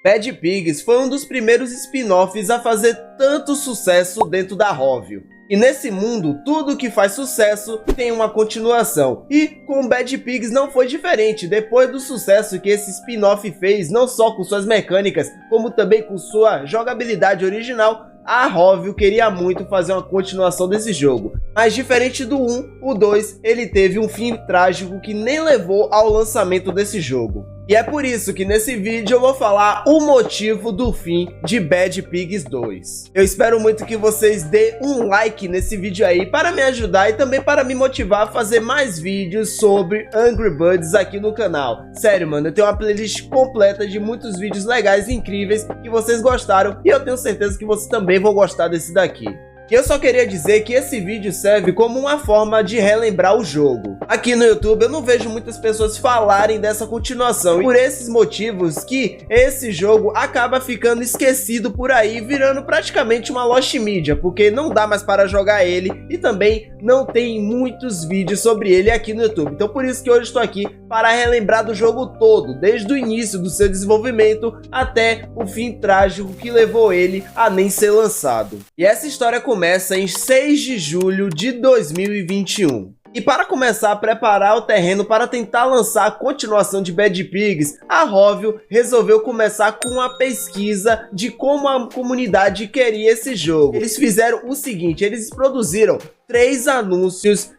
Bad Pigs foi um dos primeiros spin-offs a fazer tanto sucesso dentro da Rovio. E nesse mundo, tudo que faz sucesso tem uma continuação. E com Bad Pigs não foi diferente. Depois do sucesso que esse spin-off fez, não só com suas mecânicas, como também com sua jogabilidade original, a Rovio queria muito fazer uma continuação desse jogo. Mas diferente do 1, o 2 ele teve um fim trágico que nem levou ao lançamento desse jogo. E é por isso que nesse vídeo eu vou falar o motivo do fim de Bad Pigs 2. Eu espero muito que vocês dêem um like nesse vídeo aí para me ajudar e também para me motivar a fazer mais vídeos sobre Angry Birds aqui no canal. Sério, mano, eu tenho uma playlist completa de muitos vídeos legais e incríveis que vocês gostaram e eu tenho certeza que vocês também vão gostar desse daqui. E eu só queria dizer que esse vídeo serve como uma forma de relembrar o jogo. Aqui no YouTube eu não vejo muitas pessoas falarem dessa continuação, e por esses motivos que esse jogo acaba ficando esquecido por aí, virando praticamente uma lost media, porque não dá mais para jogar ele e também não tem muitos vídeos sobre ele aqui no YouTube. Então por isso que hoje estou aqui para relembrar do jogo todo, desde o início do seu desenvolvimento até o fim trágico que levou ele a nem ser lançado. E essa história começa em 6 de julho de 2021. E para começar a preparar o terreno para tentar lançar a continuação de Bad Pigs, a Rovio resolveu começar com uma pesquisa de como a comunidade queria esse jogo. Eles fizeram o seguinte, eles produziram 3 anúncios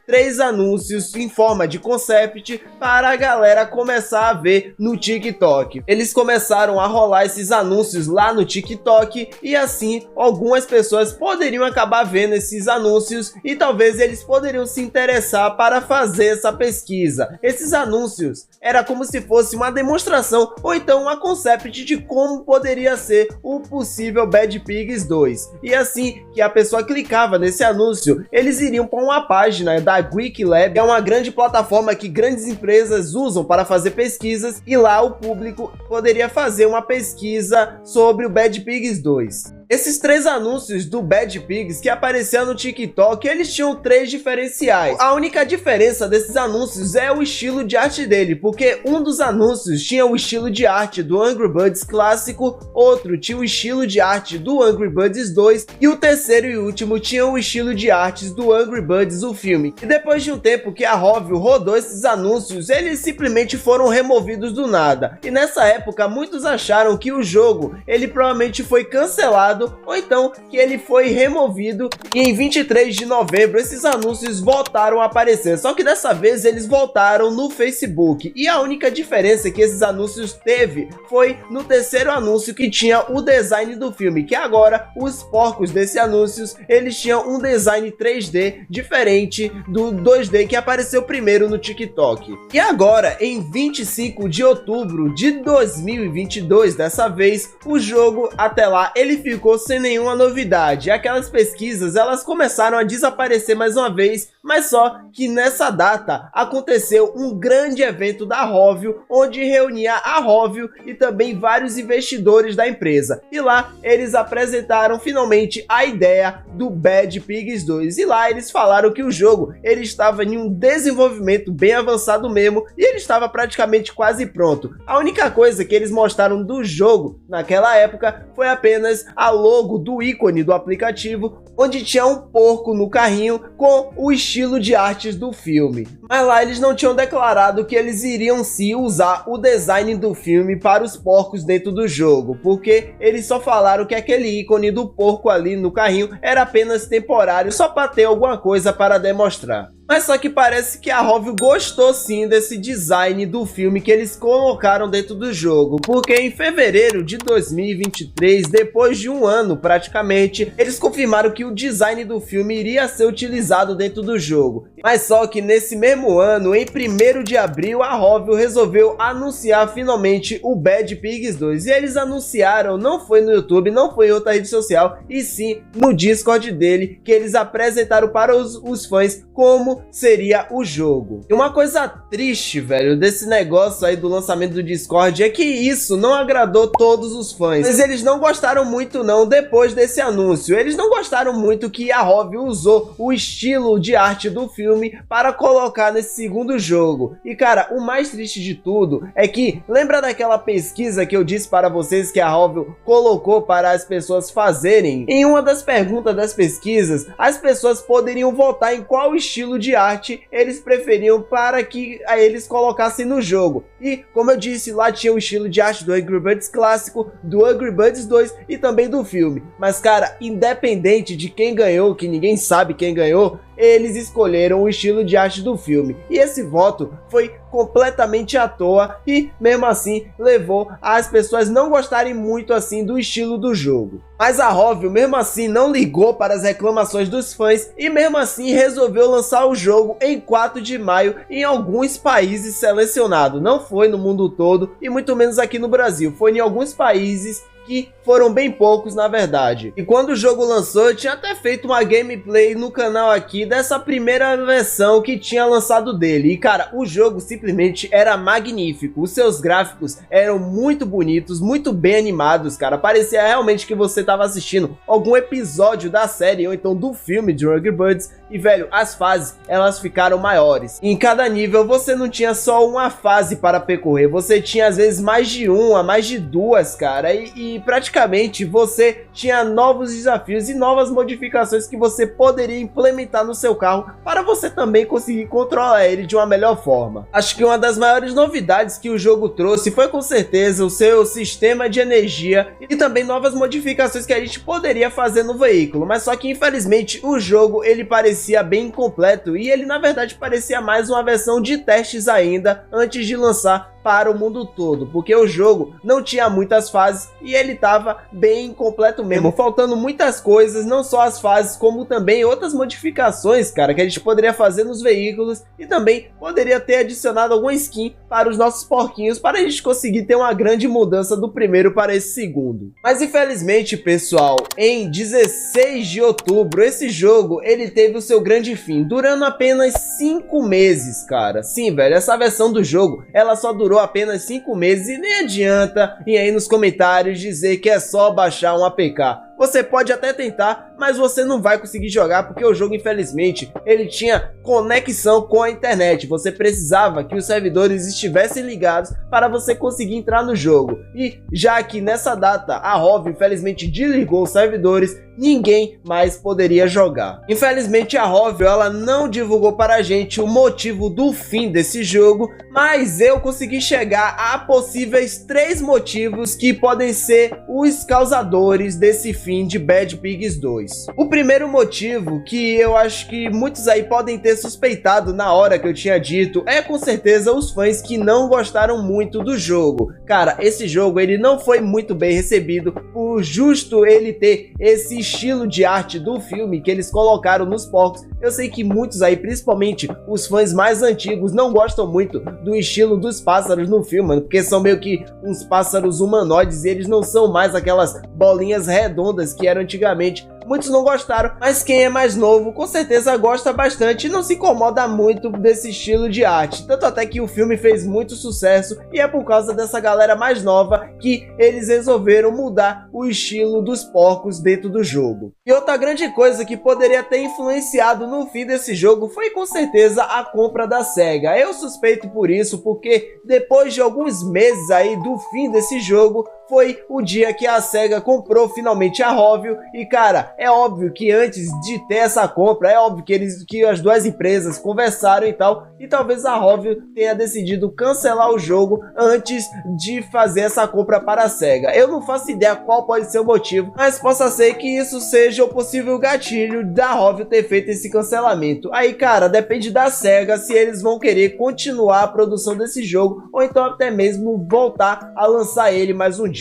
em forma de concept para a galera começar a ver no TikTok. Eles começaram a rolar esses anúncios lá no TikTok e assim algumas pessoas poderiam acabar vendo esses anúncios e talvez eles poderiam se interessar para fazer essa pesquisa. Esses anúncios era como se fosse uma demonstração ou então uma concept de como poderia ser o possível Bad Pigs 2. E assim que a pessoa clicava nesse anúncio, eles iriam para uma página da Wikilab, que é uma grande plataforma que grandes empresas usam para fazer pesquisas, e lá o público poderia fazer uma pesquisa sobre o Bad Pigs 2. Esses 3 anúncios do Bad Pigs que apareciam no TikTok, eles tinham 3 diferenciais. A única diferença desses anúncios é o estilo de arte dele, porque um dos anúncios tinha o estilo de arte do Angry Birds clássico, outro tinha o estilo de arte do Angry Birds 2 e o terceiro e último tinha o estilo de artes do Angry Birds o filme. E depois de um tempo que a Rovio rodou esses anúncios, eles simplesmente foram removidos do nada. E nessa época muitos acharam que o jogo ele provavelmente foi cancelado ou então que ele foi removido, e em 23 de novembro esses anúncios voltaram a aparecer, só que dessa vez eles voltaram no Facebook, e a única diferença que esses anúncios teve foi no terceiro anúncio que tinha o design do filme, que agora os porcos desse anúncios eles tinham um design 3D diferente do 2D que apareceu primeiro no TikTok. E agora em 25 de outubro de 2022, dessa vez o jogo até lá ele ficou sem nenhuma novidade. Aquelas pesquisas elas começaram a desaparecer mais uma vez, mas só que nessa data aconteceu um grande evento da Rovio, onde reunia a Rovio e também vários investidores da empresa. E lá eles apresentaram finalmente a ideia do Bad Pigs 2. E lá eles falaram que o jogo ele estava em um desenvolvimento bem avançado mesmo, e ele estava praticamente quase pronto. A única coisa que eles mostraram do jogo naquela época foi apenas a logo do ícone do aplicativo, onde tinha um porco no carrinho com o estilo de artes do filme. Mas lá eles não tinham declarado que eles iriam sim usar o design do filme para os porcos dentro do jogo, porque eles só falaram que aquele ícone do porco ali no carrinho era apenas temporário, só para ter alguma coisa para demonstrar. Mas só que parece que a Rovio gostou sim desse design do filme que eles colocaram dentro do jogo, porque em fevereiro de 2023, depois de um ano praticamente, eles confirmaram que o design do filme iria ser utilizado dentro do jogo. Mas só que nesse mesmo ano, em 1º de abril, a Rovio resolveu anunciar finalmente o Bad Pigs 2. E eles anunciaram, não foi no YouTube, não foi em outra rede social, e sim no Discord dele, que eles apresentaram para os fãs como como seria o jogo. E uma coisa triste, velho, desse negócio aí do lançamento do Discord é que isso não agradou todos os fãs, mas eles não gostaram muito não depois desse anúncio. Eles não gostaram muito que a Rovio usou o estilo de arte do filme para colocar nesse segundo jogo. E cara, o mais triste de tudo é que, lembra daquela pesquisa que eu disse para vocês que a Rovio colocou para as pessoas fazerem? Em uma das perguntas das pesquisas, as pessoas poderiam votar em qual estilo de arte eles preferiam para que eles colocassem no jogo. E, como eu disse, lá tinha o estilo de arte do Angry Birds clássico, do Angry Birds 2 e também do filme. Mas cara, independente de quem ganhou, que ninguém sabe quem ganhou, eles escolheram o estilo de arte do filme. E esse voto foi completamente à toa e, mesmo assim, levou as pessoas não gostarem muito assim do estilo do jogo. Mas a Rovio, mesmo assim, não ligou para as reclamações dos fãs e, mesmo assim, resolveu lançar o jogo em 4 de maio em alguns países selecionados. Não foi no mundo todo e muito menos aqui no Brasil. Foi em alguns países que foram bem poucos na verdade. E quando o jogo lançou, eu tinha até feito uma gameplay no canal aqui dessa primeira versão que tinha lançado dele. E cara, o jogo simplesmente era magnífico. Os seus gráficos eram muito bonitos, muito bem animados, cara. Parecia realmente que você estava assistindo algum episódio da série ou então do filme de Angry Birds. E velho, as fases, elas ficaram maiores. E em cada nível você não tinha só uma fase para percorrer, você tinha às vezes mais de uma, mais de duas, cara. E praticamente você tinha novos desafios e novas modificações que você poderia implementar no seu carro para você também conseguir controlar ele de uma melhor forma. Acho que uma das maiores novidades que o jogo trouxe foi com certeza o seu sistema de energia e também novas modificações que a gente poderia fazer no veículo, mas só que infelizmente o jogo ele parecia bem incompleto e ele na verdade parecia mais uma versão de testes ainda antes de lançar para o mundo todo, porque o jogo não tinha muitas fases e ele estava bem incompleto mesmo, faltando muitas coisas, não só as fases, como também outras modificações, cara, que a gente poderia fazer nos veículos e também poderia ter adicionado alguma skin para os nossos porquinhos, para a gente conseguir ter uma grande mudança do primeiro para esse segundo. Mas infelizmente, pessoal, em 16 de outubro, esse jogo, ele teve o seu grande fim, durando apenas 5 meses, cara. Sim, velho, essa versão do jogo, ela só durou apenas 5 meses e nem adianta ir aí nos comentários dizer que é só baixar um APK. Você pode até tentar, mas você não vai conseguir jogar porque o jogo, infelizmente, ele tinha conexão com a internet. Você precisava que os servidores estivessem ligados para você conseguir entrar no jogo. E já que nessa data a Rovio, infelizmente, desligou os servidores, ninguém mais poderia jogar. Infelizmente, a Rovio, ela não divulgou para a gente o motivo do fim desse jogo, mas eu consegui chegar a possíveis 3 motivos que podem ser os causadores desse fim de Bad Pigs 2. O primeiro motivo, que eu acho que muitos aí podem ter suspeitado na hora que eu tinha dito, é com certeza os fãs que não gostaram muito do jogo. Cara, esse jogo ele não foi muito bem recebido, por justo ele ter esse estilo de arte do filme que eles colocaram nos porcos. Eu sei que muitos aí, principalmente os fãs mais antigos, não gostam muito do estilo dos pássaros no filme, mano, porque são meio que uns pássaros humanoides e eles não são mais aquelas bolinhas redondas que eram antigamente. Muitos não gostaram, mas quem é mais novo com certeza gosta bastante e não se incomoda muito desse estilo de arte. Tanto até que o filme fez muito sucesso e é por causa dessa galera mais nova que eles resolveram mudar o estilo dos porcos dentro do jogo. E outra grande coisa que poderia ter influenciado no fim desse jogo foi com certeza a compra da SEGA. Eu suspeito por isso, porque depois de alguns meses aí do fim desse jogo, foi o dia que a SEGA comprou finalmente a Rovio e cara, é óbvio que antes de ter essa compra, é óbvio que as duas empresas conversaram e tal, e talvez a Rovio tenha decidido cancelar o jogo antes de fazer essa compra para a SEGA. Eu não faço ideia qual pode ser o motivo, mas possa ser que isso seja o possível gatilho da Rovio ter feito esse cancelamento. Aí cara, depende da SEGA se eles vão querer continuar a produção desse jogo ou então até mesmo voltar a lançar ele mais um dia.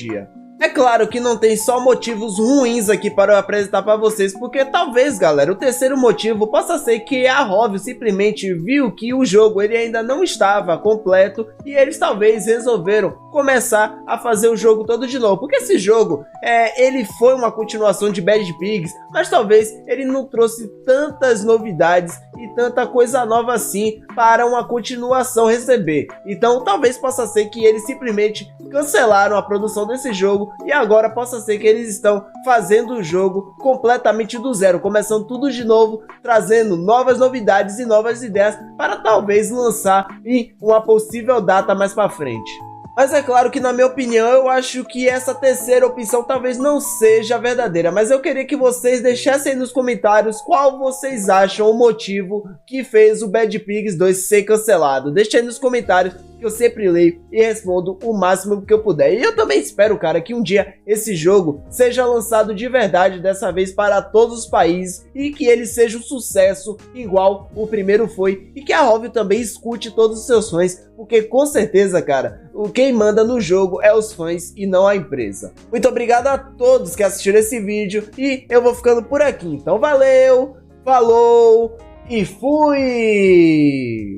É claro que não tem só motivos ruins aqui para eu apresentar para vocês, porque talvez, galera, o terceiro motivo possa ser que a Rovio simplesmente viu que o jogo ele ainda não estava completo e eles talvez resolveram começar a fazer o jogo todo de novo, porque esse jogo, ele foi uma continuação de Bad Pigs, mas talvez ele não trouxe tantas novidades e tanta coisa nova assim para uma continuação receber. Então talvez possa ser que eles simplesmente cancelaram a produção desse jogo e agora possa ser que eles estão fazendo o jogo completamente do zero, começando tudo de novo, trazendo novas novidades e novas ideias para talvez lançar em uma possível data mais para frente. Mas é claro que, na minha opinião, eu acho que essa terceira opção talvez não seja verdadeira. Mas eu queria que vocês deixassem aí nos comentários qual vocês acham o motivo que fez o Bad Pigs 2 ser cancelado. Deixa aí nos comentários que eu sempre leio e respondo o máximo que eu puder. E eu também espero, cara, que um dia esse jogo seja lançado de verdade, dessa vez para todos os países, e que ele seja um sucesso igual o primeiro foi, e que a Rovio também escute todos os seus fãs, porque com certeza, cara, quem manda no jogo é os fãs e não a empresa. Muito obrigado a todos que assistiram esse vídeo e eu vou ficando por aqui. Então valeu, falou e fui!